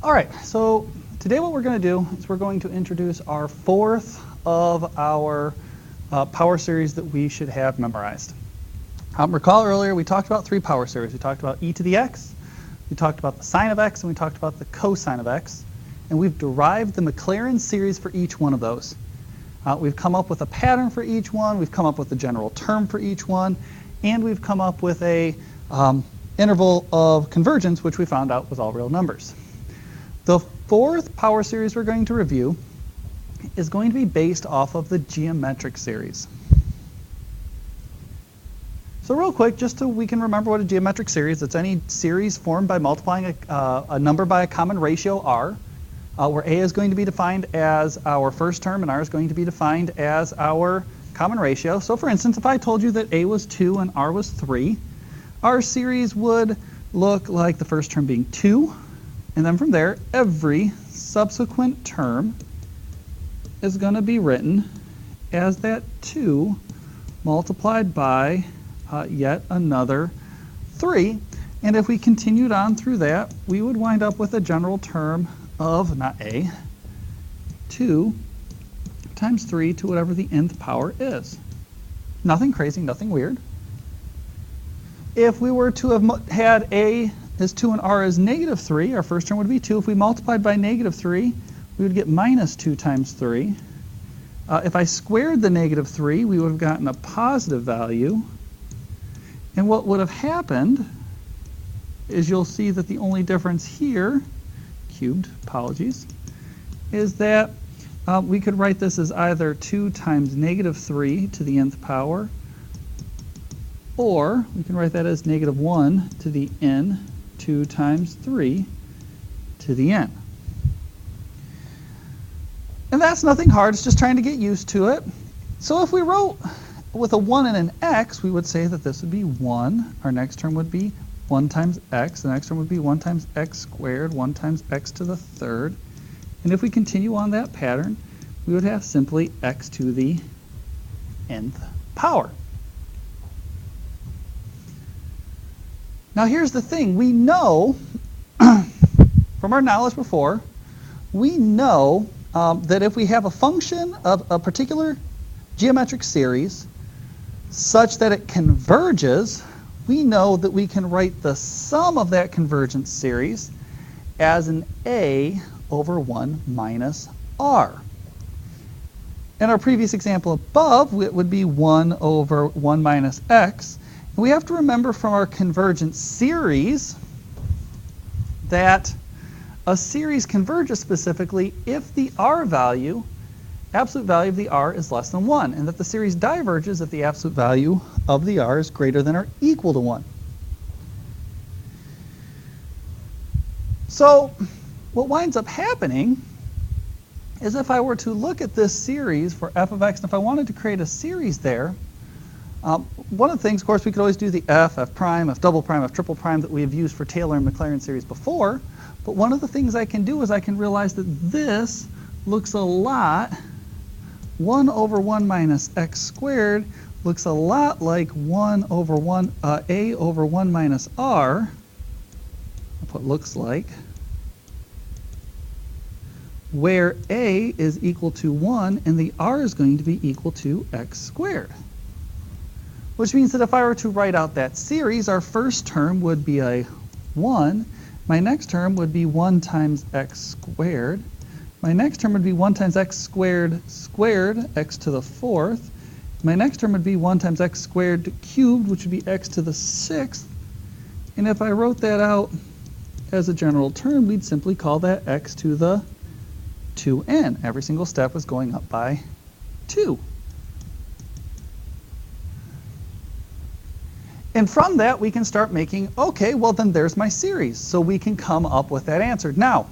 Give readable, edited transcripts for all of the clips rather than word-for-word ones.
All right, so today what we're going to do is we're going to introduce our fourth of our power series that we should have memorized. Recall earlier we talked about three power series. We talked about e to the x, we talked about the sine of x, and we talked about the cosine of x. And we've derived the Maclaurin series for each one of those. We've come up with a pattern for each one, we've come up with a general term for each one, and we've come up with a interval of convergence, which we found out was all real numbers. The fourth power series we're going to review is going to be based off of the geometric series. So real quick, just so we can remember what a geometric series is, it's any series formed by multiplying a number by a common ratio r, where a is going to be defined as our first term and r is going to be defined as our common ratio. So for instance, if I told you that a was 2 and r was 3, our series would look like the first term being 2, and then from there, every subsequent term is going to be written as that 2 multiplied by yet another 3. And if we continued on through that, we would wind up with a general term of, not a, 2 times 3 to whatever the nth power is. Nothing crazy, nothing weird. If we were to have had a is 2 and r is negative 3, our first term would be 2. If we multiplied by negative 3, we would get minus 2 times 3. If I squared the negative 3, we would have gotten a positive value. And what would have happened is you'll see that the only difference here, cubed, apologies, is that we could write this as either 2 times negative 3 to the nth power, or we can write that as negative 1 to the n 2 times 3 to the n. And that's nothing hard, it's just trying to get used to it. So if we wrote with a 1 and an x, we would say that this would be 1. Our next term would be 1 times x. The next term would be 1 times x squared, 1 times x to the third. And if we continue on that pattern, we would have simply x to the nth power. Now here's the thing, we know from our knowledge before, we know that if we have a function of a particular geometric series such that it converges, we know that we can write the sum of that convergence series as an a over 1 minus r. In our previous example above, it would be 1 over 1 minus x. We have to remember from our convergence series that a series converges specifically if the r value, absolute value of the r, is less than 1, and that the series diverges if the absolute value of the r is greater than or equal to 1. So what winds up happening is if I were to look at this series for f of x, and if I wanted to create a series there, one of the things, of course, we could always do the f prime, f double prime, f triple prime that we have used for Taylor and Maclaurin series before. But one of the things I can do is I can realize that this looks a lot, 1 over 1 minus x squared looks a lot like 1 over 1, a over 1 minus r. That's what it looks like. Where a is equal to 1 and the r is going to be equal to x squared. Which means that if I were to write out that series, our first term would be a 1. My next term would be 1 times x squared. My next term would be 1 times x squared squared, x to the 4th. My next term would be 1 times x squared cubed, which would be x to the 6th. And if I wrote that out as a general term, we'd simply call that x to the 2n. Every single step is going up by 2. And from that, we can start making, okay, well then there's my series. So we can come up with that answer. Now,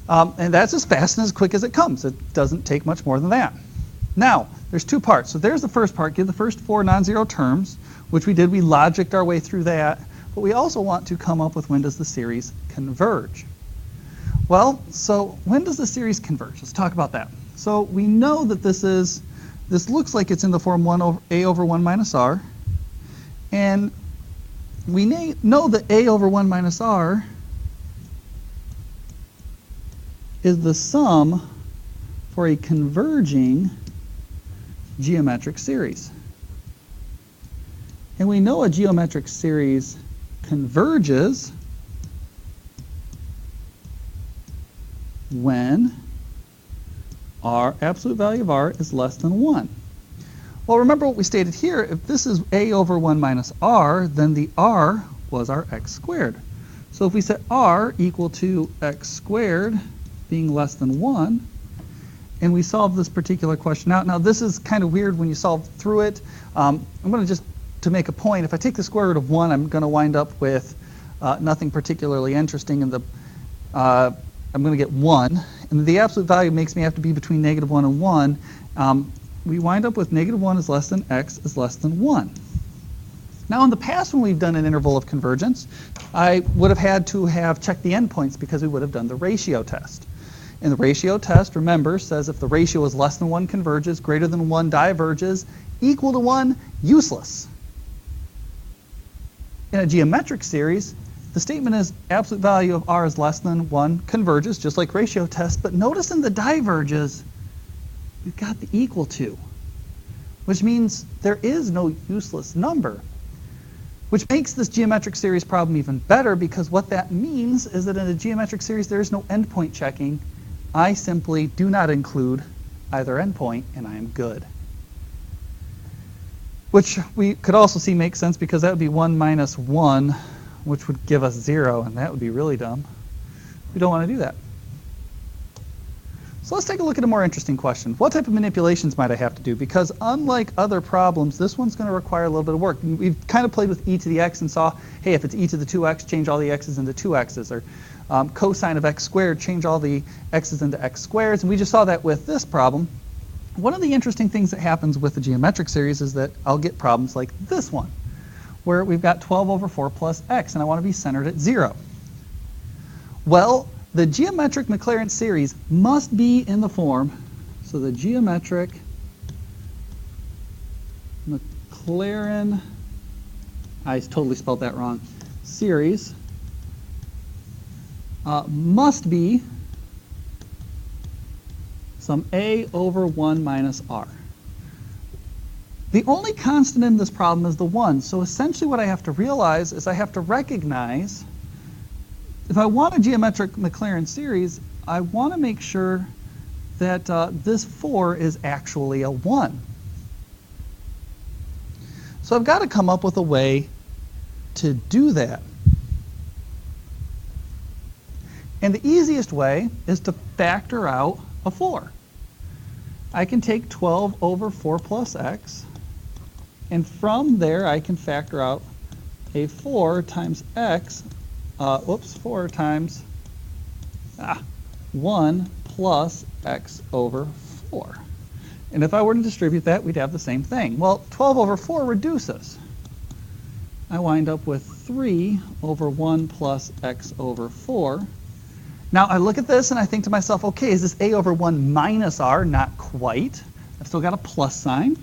and that's as fast and as quick as it comes. It doesn't take much more than that. Now, there's two parts. So there's the first part, give the first 4 non-zero terms, which we did. We logicked our way through that. But we also want to come up with when does the series converge. Well, so when does the series converge? Let's talk about that. So we know that this looks like it's in the form a over 1 minus r. And we know that a over 1 minus r is the sum for a converging geometric series. And we know a geometric series converges when r, absolute value of r, is less than 1. Well, remember what we stated here. If this is a over 1 minus r, then the r was our x squared. So if we set r equal to x squared being less than 1, and we solve this particular question out. Now, this is kind of weird when you solve through it. I'm going to just, to make a point, if I take the square root of 1, I'm going to wind up with nothing particularly interesting. And I'm going to get 1. And the absolute value makes me have to be between negative 1 and 1. We wind up with negative 1 is less than x is less than 1. Now, in the past, when we've done an interval of convergence, I would have had to have checked the endpoints because we would have done the ratio test. And the ratio test, remember, says if the ratio is less than 1 converges, greater than 1 diverges, equal to 1 useless. In a geometric series, the statement is absolute value of r is less than 1 converges, just like ratio test. But notice in the diverges, we've got the equal to, which means there is no useless number. Which makes this geometric series problem even better, because what that means is that in a geometric series there is no endpoint checking. I simply do not include either endpoint, and I am good. Which we could also see makes sense, because that would be 1 minus 1, which would give us 0, and that would be really dumb. We don't want to do that. So let's take a look at a more interesting question. What type of manipulations might I have to do? Because unlike other problems, this one's going to require a little bit of work. We've kind of played with e to the x and saw, hey, if it's e to the 2x, change all the x's into 2x's. Or cosine of x squared, change all the x's into x squareds. And we just saw that with this problem. One of the interesting things that happens with the geometric series is that I'll get problems like this one, where we've got 12 over 4 plus x, and I want to be centered at 0. Well, the geometric Maclaurin series must be in the form, so the geometric Maclaurin, I totally spelled that wrong, series must be some a over 1 minus r. The only constant in this problem is the 1, so essentially what I have to realize is I have to recognize if I want a geometric Maclaurin series, I want to make sure that this 4 is actually a 1. So I've got to come up with a way to do that. And the easiest way is to factor out a 4. I can take 12 over 4 plus x, and from there I can factor out a 4 times x, 4 times 1 plus x over 4. And if I were to distribute that, we'd have the same thing. Well, 12 over 4 reduces. I wind up with 3 over 1 plus x over 4. Now I look at this and I think to myself, okay, is this a over 1 minus r? Not quite. I've still got a plus sign.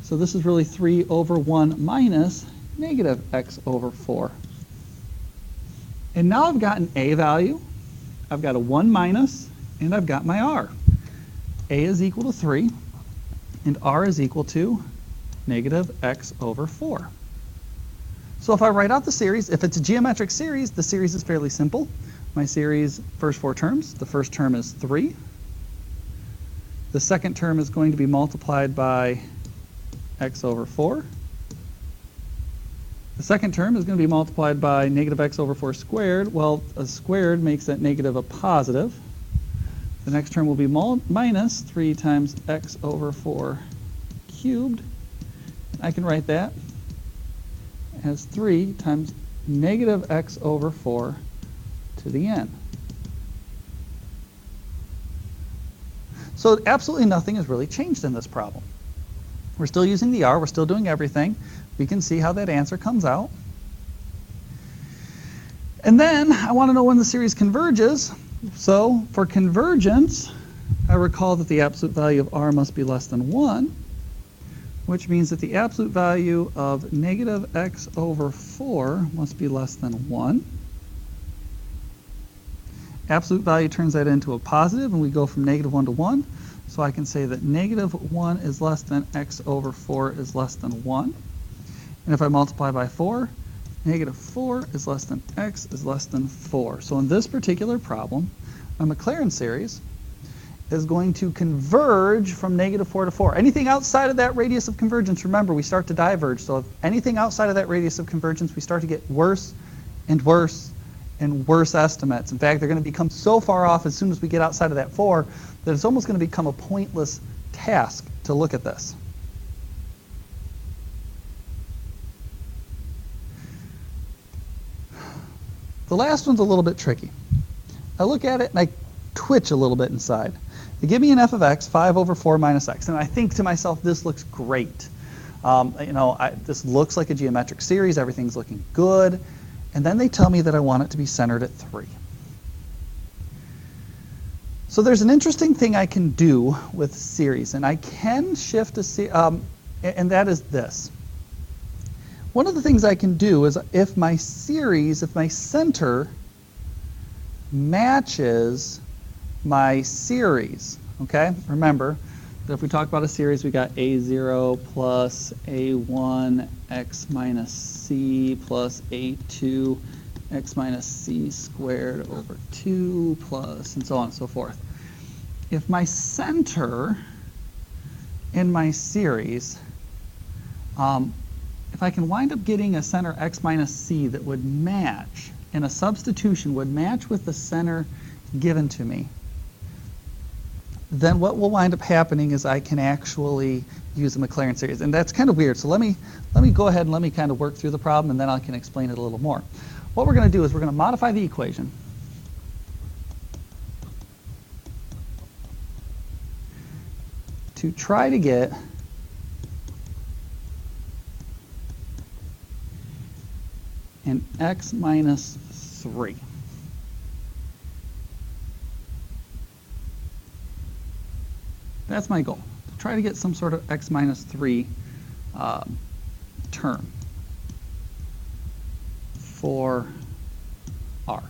So this is really 3 over 1 minus negative x over 4. And now I've got an a value, I've got a 1 minus, and I've got my r. A is equal to 3, and r is equal to negative x over 4. So if I write out the series, if it's a geometric series, the series is fairly simple. My series, first 4 terms, the first term is 3. The second term is going to be multiplied by x over 4. The second term is going to be multiplied by negative x over 4 squared. Well, a squared makes that negative a positive. The next term will be minus 3 times x over 4 cubed. I can write that as 3 times negative x over 4 to the n. So absolutely nothing has really changed in this problem. We're still using the r, we're still doing everything. We can see how that answer comes out. And then I want to know when the series converges. So for convergence, I recall that the absolute value of r must be less than 1, which means that the absolute value of negative x over 4 must be less than 1. absolute value turns that into a positive, and we go from -1 to 1. So I can say that -1 is less than x over 4 is less than 1. And if I multiply by 4, -4 is less than x is less than 4. So in this particular problem, my Maclaurin series is going to converge from -4 to 4. Anything outside of that radius of convergence, remember, we start to diverge. So if anything outside of that radius of convergence, we start to get worse and worse and worse estimates. In fact, they're going to become so far off as soon as we get outside of that 4 that it's almost going to become a pointless task to look at this. The last one's a little bit tricky. I look at it and I twitch a little bit inside. They give me an f of x, 5 over 4 minus x, and I think to myself, this looks great. This looks like a geometric series, everything's looking good, and then they tell me that I want it to be centered at 3. So there's an interesting thing I can do with series, and I can shift a series, and that is this. One of the things I can do is if my center matches my series, okay? Remember that if we talk about a series, we got a0 plus a1 x minus c plus a2 x minus c squared over 2 plus, and so on and so forth. If my center in my series, if I can wind up getting a center x minus c that would match, and a substitution would match with the center given to me, then what will wind up happening is I can actually use the Maclaurin series. And that's kind of weird. So let me go ahead and let me kind of work through the problem, and then I can explain it a little more. What we're going to do is we're going to modify the equation to try to get an x minus 3. That's my goal. Try to get some sort of x minus 3 term for r.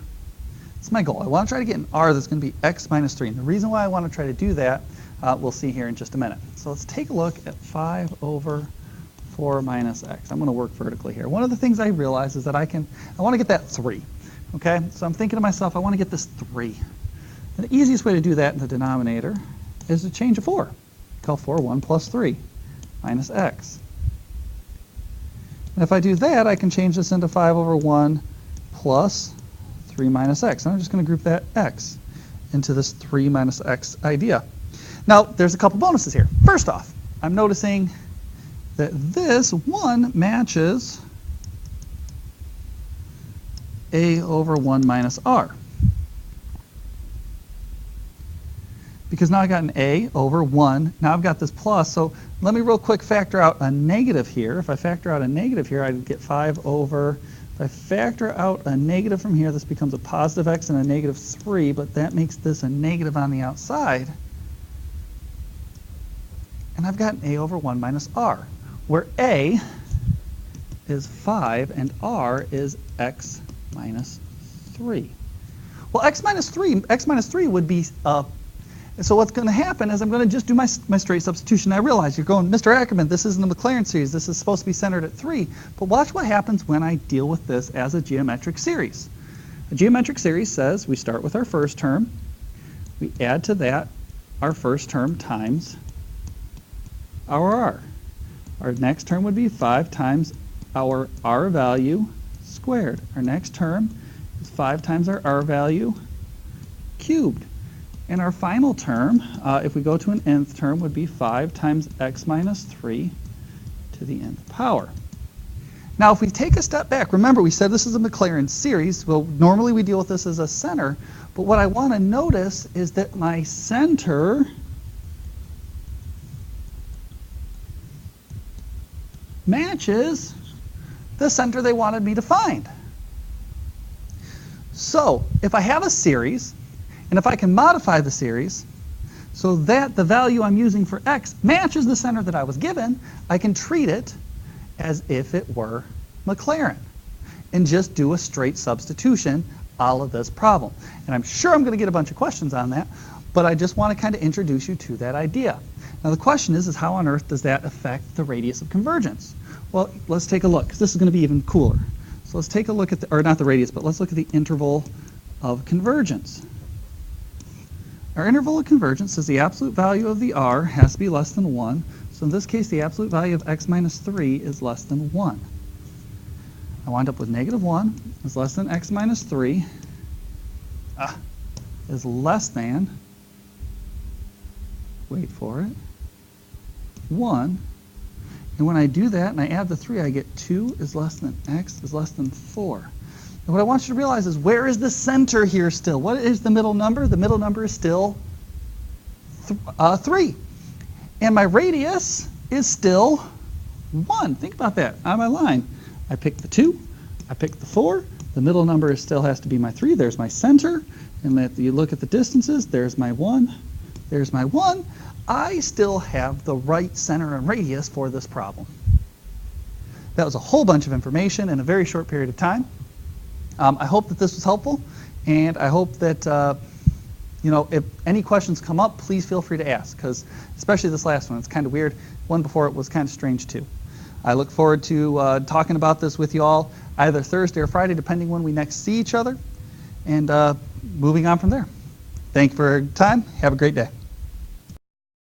That's my goal. I want to try to get an r that's going to be x minus 3. And the reason why I want to try to do that, we'll see here in just a minute. So let's take a look at 5 over 4 minus x. I'm going to work vertically here. One of the things I realize is that I want to get that 3. Okay? So I'm thinking to myself, I want to get this 3. And the easiest way to do that in the denominator is to change a 4. Call 4 1 plus 3 minus x. And if I do that, I can change this into 5 over 1 plus 3 minus x. And I'm just going to group that x into this 3 minus x idea. Now, there's a couple bonuses here. First off, I'm noticing that this 1 matches a over 1 minus r. Because now I got an a over 1. Now I've got this plus, so let me real quick factor out a negative here. If I factor out a negative here, I'd get 5 over, if I factor out a negative from here, this becomes a positive x and a negative 3, but that makes this a negative on the outside. And I've got an a over 1 minus r, where a is 5 and r is x minus 3. Well, x minus 3 would be so what's going to happen is I'm going to just do my straight substitution. I realize you're going, Mr. Ackerman, this isn't a Maclaurin series. This is supposed to be centered at 3. But watch what happens when I deal with this as a geometric series. A geometric series says we start with our first term. We add to that our first term times our r. Our next term would be 5 times our r value squared. Our next term is 5 times our r value cubed. And our final term, if we go to an nth term, would be 5 times x minus 3 to the nth power. Now, if we take a step back, remember we said this is a Maclaurin series. Well, normally we deal with this as a center. But what I want to notice is that my center matches the center they wanted me to find. So, if I have a series, and if I can modify the series so that the value I'm using for x matches the center that I was given, I can treat it as if it were Maclaurin and just do a straight substitution all of this problem. And I'm sure I'm going to get a bunch of questions on that, but I just want to kind of introduce you to that idea. Now the question is how on earth does that affect the radius of convergence? Well, let's take a look, because this is going to be even cooler. So let's take a look at, or not the radius, but let's look at the interval of convergence. Our interval of convergence says the absolute value of the r has to be less than 1. So in this case, the absolute value of x minus 3 is less than 1. I wind up with negative 1 is less than x minus 3 is less than, wait for it, 1. And when I do that and I add the 3, I get 2 is less than x is less than 4. And what I want you to realize is, where is the center here still? What is the middle number? The middle number is still 3. And my radius is still 1. Think about that on my line. I pick the 2, I pick the 4, the middle number still has to be my 3. There's my center. And if you look at the distances, there's my 1, there's my 1. I still have the right center and radius for this problem. That was a whole bunch of information in a very short period of time. I hope that this was helpful, and I hope that if any questions come up, please feel free to ask, because especially this last one, it's kind of weird. One before it was kind of strange too. I look forward to talking about this with you all either Thursday or Friday, depending when we next see each other, and moving on from there. Thank you for your time. Have a great day.